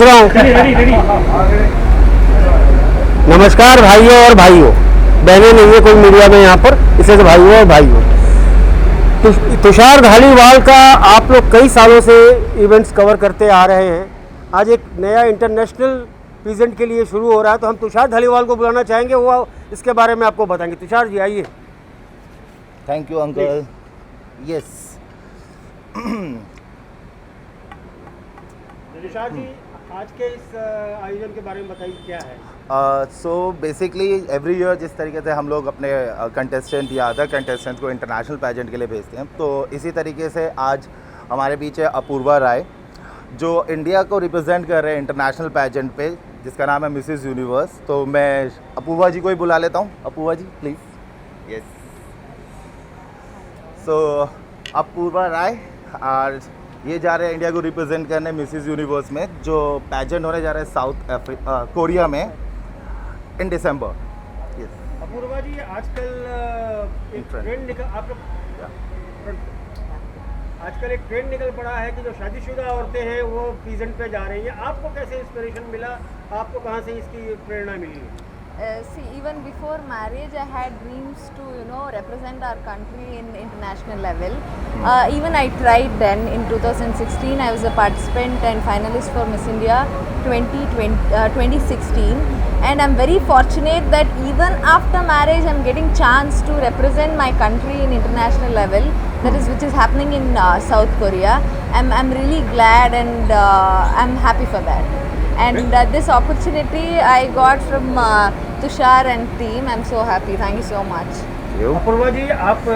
रहा हूँ। नमस्कार भाइयों और भाइयों, बहनें नहीं है कोई मीडिया में यहाँ पर, इसे तो भाइयों और भाइयों। तुषार धालीवाल का आप लोग कई सालों से इवेंट्स कवर करते आ रहे हैं, आज एक नया इंटरनेशनल प्रेजेंट के लिए शुरू हो रहा है, तो हम तुषार धालीवाल को बुलाना चाहेंगे, वो इसके बारे में आपको बताएंगे। तुषार जी आइए। Thank you uncle. Yes Tushar ji, आज के इस आयोजन के बारे में बताइए, क्या है? सो बेसिकली एवरी ईयर जिस तरीके से हम लोग अपने कंटेस्टेंट या अदर कंटेस्टेंट्स को इंटरनेशनल पैजेंट के लिए भेजते हैं, तो इसी तरीके से आज हमारे बीच है अपूर्वा राय, जो इंडिया को रिप्रेजेंट कर रहे हैं इंटरनेशनल पैजेंट पे, जिसका नाम है मिसेस यूनिवर्स। तो मैं अपूर्वा जी को ही बुला लेता हूँ। अपूर्वा जी प्लीज़। यस, सो अपूर्वा राय और ये जा रहे हैं इंडिया को रिप्रेजेंट करने मिसेस यूनिवर्स में, जो पैजेंट होने जा रहे हैं साउथ कोरिया में इन दिसंबर। यस अपूर्वा जी, आजकल एक ट्रेंड निकल पड़ा है कि जो शादीशुदा औरतें हैं वो प्रेजेंट पे जा रही हैं। आपको कैसे इंस्पिरेशन मिला, आपको कहाँ से इसकी प्रेरणा मिली? See, even before marriage, I had dreams to, represent our country in international level. Even I tried then in 2016. I was a participant and finalist for Miss India 2016. And I'm very fortunate that even after marriage, I'm getting chance to represent my country in international level. That is, which is happening in South Korea. I'm really glad and I'm happy for that. And this opportunity I got from Tushar and team. I'm so happy. Thank you so much. Apoorva जी, आप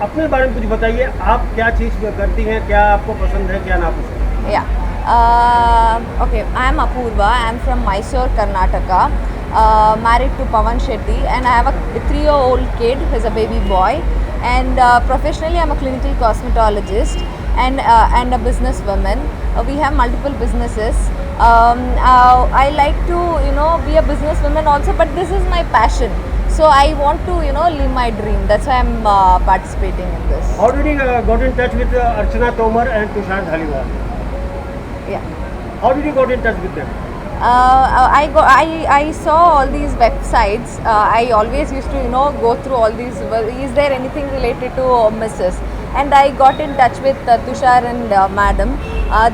अपने बारे में कुछ बताइए, आप क्या चीज़ करती हैं, क्या आपको पसंद है, क्या नापसंद है? Yeah. Okay, I am Apoorva. I am from Mysore, Karnataka. Married to Pawan Shetty, and I have a 3-year-old kid. He's a baby boy. And professionally, I'm a clinical cosmetologist and a businesswoman. We have multiple businesses. I like to, be a businesswoman also, but this is my passion. So I want to, live my dream. That's why I'm participating in this. How did you got in touch with Archana Tomar and Tushar Dhaliwal? Yeah. How did you got in touch with them? I saw all these websites. I always used to, go through all these. Is there anything related to Mrs.? And I got in touch with Tushar and Madam.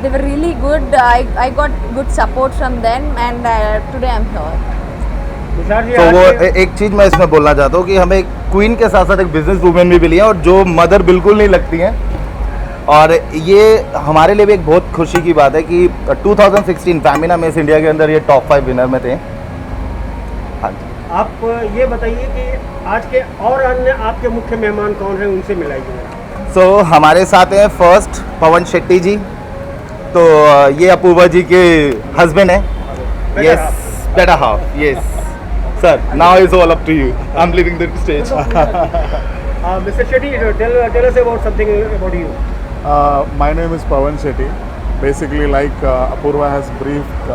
They were really good. I got good support from them, and today I'm here. Tushar ji, तो वो एक चीज़ मैं इसमें बोलना चाहता हूँ कि हमें क्वीन के साथ साथ एक बिजनेस वूमेन भी मिली है, और जो मदर बिल्कुल नहीं लगती हैं, और ये हमारे लिए भी एक बहुत खुशी की बात है कि 2016 फैमिना मिस इंडिया के अंदर ये टॉप 5 विनर में थे। हाँ जी, आप ये बताइए कि आज के और अन्य आपके मुख्य मेहमान कौन हैं, उनसे मिलाइए। सो हमारे साथ हैं फर्स्ट पवन शेट्टी जी, तो ये अपूर्वा जी के हस्बैंड हैं। Yes, better half. Yes sir, now is all up to you. I am leaving the stage. Mr. Shetty, tell us about something about you. My name is Pawan Shetty. Basically, like Apoorva has briefed,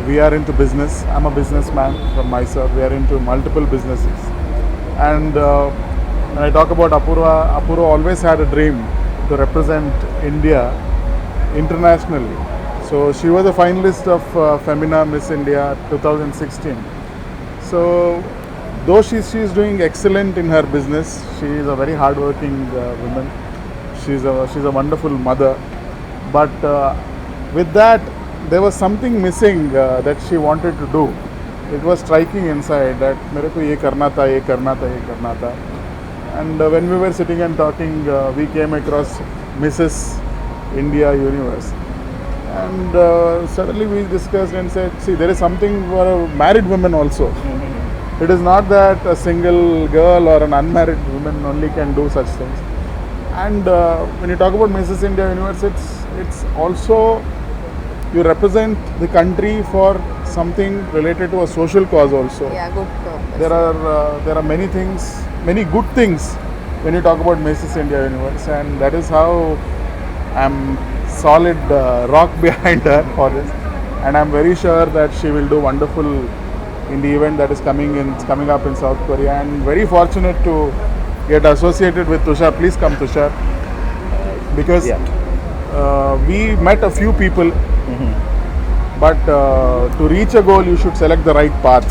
we are into business. I'm a businessman from Mysore. We are into multiple businesses. And when I talk about Apoorva always had a dream to represent India internationally. So she was a finalist of Femina Miss India 2016. So though she is doing excellent in her business, she is a very hardworking woman. She's a wonderful mother, but with that there was something missing that she wanted to do. It was striking inside that मेरे को ये करना था, ये करना था, ये करना था. And when we were sitting and talking, we came across Mrs. India Universe, and suddenly we discussed and said, see, there is something for a married woman also. It is not that a single girl or an unmarried woman only can do such things. And when you talk about Mrs. India Universe, it's also you represent the country for something related to a social cause also. Yeah, good purpose. There are many things, many good things when you talk about Mrs. India Universe, and that is how I'm solid rock behind her for this, and I'm very sure that she will do wonderful in the event that is coming up in South Korea, and very fortunate to get associated with Tushar. Please come, Tushar, because we met a few people But to reach a goal, you should select the right path.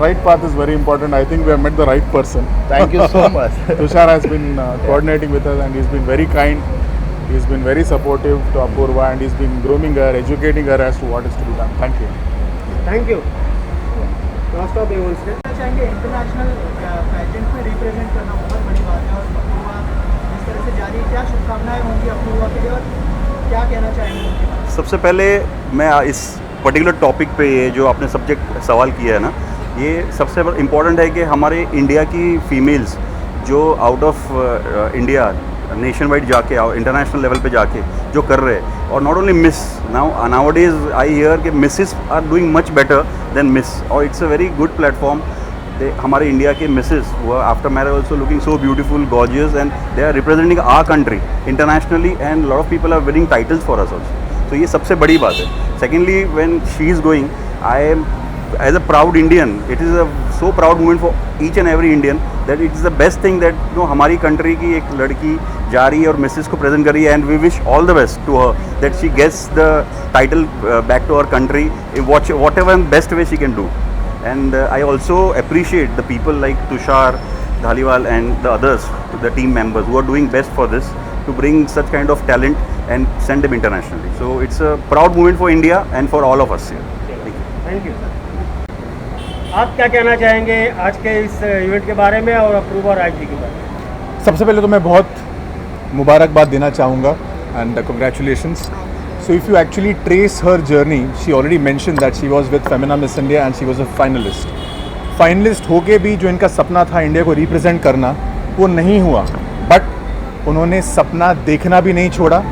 Right path is very important. I think we have met the right person. Thank you so much. Tushar has been coordinating with us, and he's been very kind. He's been very supportive to Apurva, and he's been grooming her, educating her as to what is to be done. Thank you. Thank you last of events ने चाहेंगे international pageant में represent करना बहुत बड़ी बात है और अपूर्वा जिस तरह से जारी है, क्या शुभकामनाएं होंगी अपूर्वा के लिए और क्या कहना चाहेंगे उनके बारे में? सबसे पहले मैं इस पर्टिकुलर टॉपिक पे ये जो आपने सब्जेक्ट सवाल किया है ना, ये सबसे इम्पॉर्टेंट है कि हमारे इंडिया की फीमेल्स जो out of India nation wide जाके इंटरनेशनल लेवल पे जाके जो कर रहे हैं, और not only miss nowadays I hear कि Mrs are doing much better than miss, और it's a very good platform. हमारे इंडिया के मिसेस हुआ after marriage also looking so beautiful gorgeous and they are representing our country internationally and lot of people are winning titles for us also. तो ये सबसे बड़ी बात है. Secondly when she is going, I am as a proud Indian, it is a so proud moment for each and every Indian that it is the best thing that हमारी country की एक लड़की जा रही है और मिसेस को present कर रही है, and we wish all the best to her that she gets the title back to our country in whatever best way she can do. And I also appreciate the people like Tushar Dhaliwal and the others, the team members who are doing best for this to bring such kind of talent and send them internationally. So it's a proud moment for India and for all of us here. Thank you. आप क्या कहना चाहेंगे आज के इस event के बारे में और अपूर्वा राय जी के बारे में? सबसे पहले तो मैं बहुत मुबारकबाद देना चाहूँगा and congratulations. So if you actually trace her journey, she already mention that she was with Femina miss India and she was a finalist होके भी जो इनका सपना था इंडिया को रिप्रेजेंट करना, वो नहीं हुआ. बट उन्होंने सपना देखना भी नहीं छोड़ा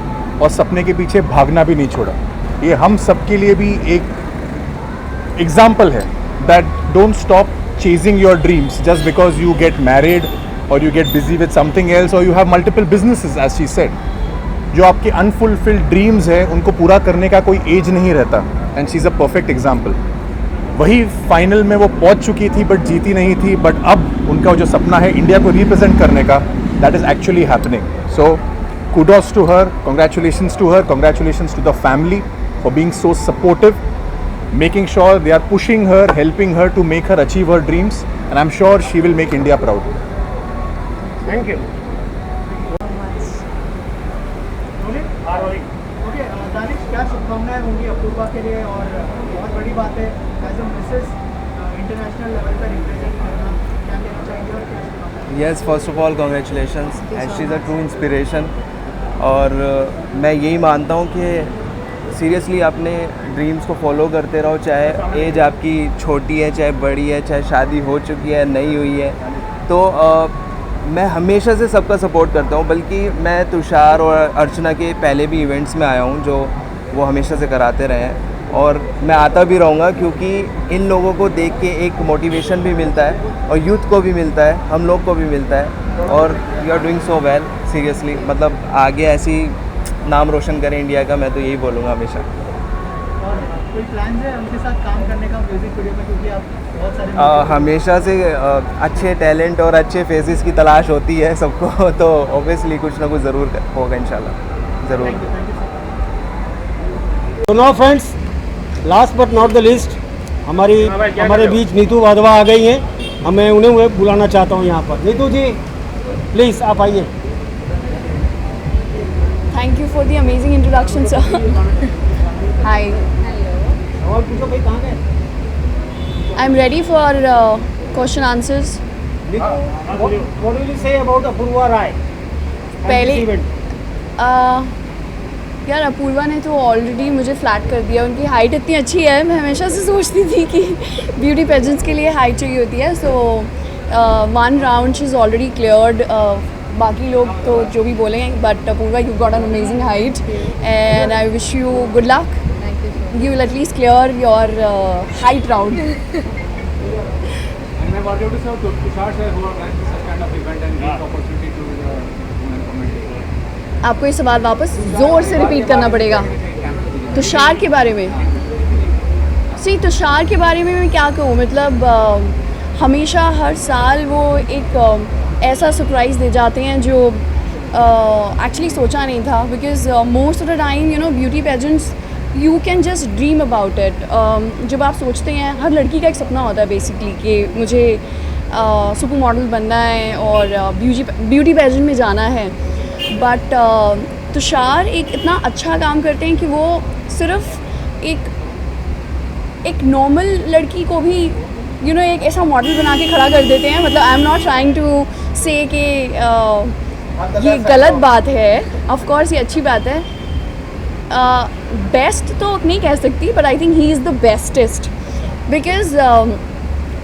और सपने के पीछे भागना भी नहीं छोड़ा. ये हम सबके लिए भी एक एग्जाम्पल है that don't stop chasing your dreams just because you get married or you get busy with something else or you have multiple businesses, as she said. जो आपके unfulfilled dreams है उनको पूरा करने का कोई एज नहीं रहता, and she's a perfect example. वही फाइनल में वो पहुंच चुकी थी बट जीती नहीं थी, बट अब उनका जो सपना है इंडिया को रिप्रेजेंट करने का, that is actually happening. So kudos to her, congratulations to her, congratulations to the family for being so supportive, making sure they are pushing her, helping her to make her achieve her dreams, and I'm sure she will make India proud. Thank you. Okay Danish, क्या शुभकामनाएं होंगी अपूर्वा के लिए और बहुत बड़ी बात है as a Mrs international level पर रिप्रेजेंट करना, क्या कहना चाहेंगे और क्या शुभकामनाएं? Yes, first of all congratulations and she's a true inspiration. और मैं यही मानता हूँ कि सीरियसली अपने ड्रीम्स को फॉलो करते रहो, चाहे एज आपकी छोटी है, चाहे बड़ी है, चाहे शादी हो चुकी है, नहीं हुई है. तो मैं हमेशा से सबका सपोर्ट करता हूँ, बल्कि मैं तुषार और अर्चना के पहले भी इवेंट्स में आया हूँ जो वो हमेशा से कराते रहे हैं, और मैं आता भी रहूँगा क्योंकि इन लोगों को देख के एक मोटिवेशन भी मिलता है और यूथ को भी मिलता है, हम लोग को भी मिलता है. और you are doing so well seriously, मतलब आगे ऐसी नाम रोशन करें इंडिया का, मैं तो यही बोलूँगा हमेशा. और कोई प्लान है उनके साथ काम करने का म्यूजिक वीडियो में, क्योंकि आप बहुत सारे हमेशा से अच्छे टैलेंट और अच्छे फेसेस की तलाश होती है सबको, तो ऑब्वियसली कुछ ना कुछ ज़रूर होगा इंशाल्लाह, ज़रूर. तो no friends, last but not the least, हमारे बीच नीतू वाधवा आ गई हैं. हमें उन्हें बुलाना चाहता हूँ यहाँ पर. नीतू जी प्लीज़ आप आइए. Thank you for the amazing introduction, sir. Hi. सवाल पूछो भाई, कहाँ गए? I'm ready for question answers. What will you say about Apurva Rai? पहले यार अपूर्वा ने तो ऑलरेडी मुझे फ्लैट कर दिया. उनकी हाइट इतनी अच्छी है, मैं हमेशा से सोचती थी कि ब्यूटी पेजेंट्स के लिए हाइट चाहिए होती है. So 1 round she is already cleared. बाकी लोग तो जो भी बोलेंगे, but Apoorva you got an amazing height and I wish you good luck. You will at least clear your height round. And I wanted to say to Tushar sir who organized such kind of event and give opportunity to the women community. आपको ये सवाल वापस ज़ोर से repeat करना पड़ेगा. तुषार के बारे में, तुषार के बारे में मैं क्या कहूँ, मतलब हमेशा हर साल वो एक ऐसा सरप्राइज़ दे जाते हैं जो एक्चुअली सोचा नहीं था. Because most of the time beauty pageants you can just dream about it. जब आप सोचते हैं, हर लड़की का एक सपना होता है बेसिकली कि मुझे सुपर मॉडल बनना है और ब्यूटी पेजेंट में जाना है, बट तुषार एक इतना अच्छा काम करते हैं कि वो सिर्फ एक नॉर्मल लड़की को भी एक ऐसा मॉडल बना के खड़ा कर देते हैं। मतलब I am not trying to say कि ये गलत बात है, ऑफ कोर्स ये अच्छी बात है। बेस्ट तो नहीं कह सकती, but I think he is the bestest, because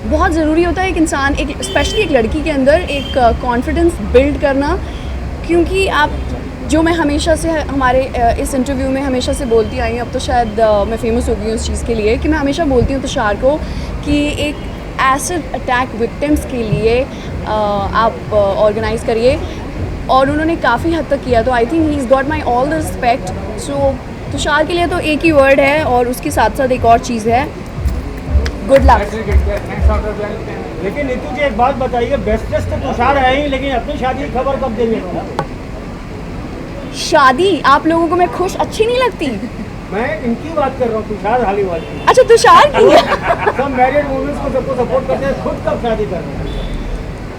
बहुत ज़रूरी होता है एक इंसान, एक स्पेशली एक लड़की के अंदर एक कॉन्फिडेंस बिल्ड करना, क्योंकि आप जो मैं हमेशा से हमारे इस इंटरव्यू में हमेशा से बोलती आई हूँ, अब तो शायद मैं फेमस हो गई हूँ उस चीज़ के लिए, कि मैं हमेशा बोलती हूँ तुषार को कि एक एसिड अटैक विक्टिम्स के लिए आप ऑर्गेनाइज़ करिए, और उन्होंने काफ़ी हद तक किया। तो I think he is got my all the respect. So Tushar के लिए तो एक ही वर्ड है, और उसके साथ साथ एक और चीज़ है, गुड लक। लेकिन नीतू जी एक बात बताइए, बेस्टेस्ट तो तुषार है ही, लेकिन अपनी शादी की खबर कब देंगे? शादी आप लोगों को मैं खुश अच्छी नहीं लगती? मैं इनकी बात कर रहा हूँ, तुषार धालीवाल की। अच्छा, तुषार की सब मैरिड वुमेन्स को सबको सपोर्ट करते हैं, खुद कब शादी कर रहे हैं?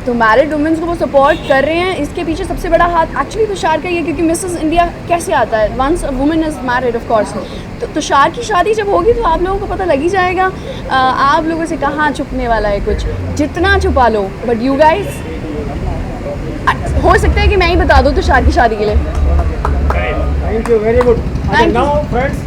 तो मैरिड वुमेन्स को वो सपोर्ट कर रहे हैं, इसके पीछे सबसे बड़ा हाथ एक्चुअली तुषार का ही है, क्योंकि मिसेस इंडिया कैसे आता है? Once a women is married of course. तो तुषार की शादी जब होगी तो आप लोगों को पता लग ही जाएगा। आप लोगों से कहाँ छुपने वाला है कुछ, जितना छुपा लो, बट यू गाइस, हो सकता है कि मैं ही बता दूँ तुषार की शादी के लिए। Thank you, very good. Now friends,